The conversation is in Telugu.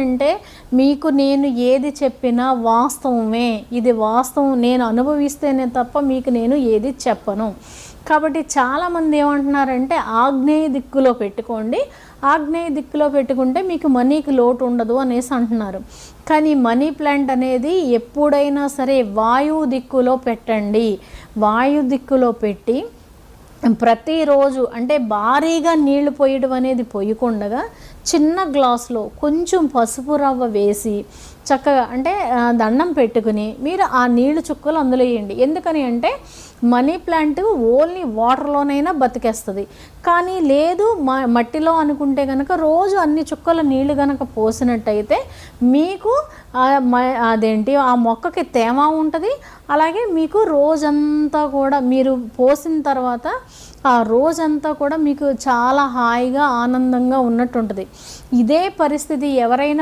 అంటే మీకు నేను ఏది చెప్పినా వాస్తవమే, ఇది వాస్తవం, నేను అనుభవిస్తేనే తప్ప మీకు నేను ఏది చెప్పను. కాబట్టి చాలామంది ఏమంటున్నారంటే ఆగ్నేయ దిక్కులో పెట్టుకోండి, ఆగ్నేయ దిక్కులో పెట్టుకుంటే మీకు మనీకి లోటు ఉండదు అనేసి అంటున్నారు. కానీ మనీ ప్లాంట్ అనేది ఎప్పుడైనా సరే వాయు దిక్కులో పెట్టండి. వాయు దిక్కులో పెట్టి ప్రతిరోజు అంటే భారీగా నీళ్లు పోయడం అనేది పోయకుండా చిన్న గ్లాసులో కొంచెం పసుపు రవ్వ వేసి చక్కగా అంటే దండం పెట్టుకుని మీరు ఆ నీళ్లు చుక్కలు అందులో వేయండి. ఎందుకని అంటే మనీ ప్లాంట్ ఓన్లీ వాటర్లోనైనా బతికేస్తుంది. కానీ లేదు మట్టిలో అనుకుంటే కనుక రోజు అన్ని చుక్కల నీళ్లు కనుక పోసినట్టయితే మీకు ఆ మొక్కకి తేమ ఉంటుంది. అలాగే మీకు రోజంతా కూడా మీరు పోసిన తర్వాత ఆ రోజంతా కూడా మీకు చాలా హాయిగా ఆనందంగా ఉన్నట్టు ఉంటుంది. ఇదే పరిస్థితి ఎవరైనా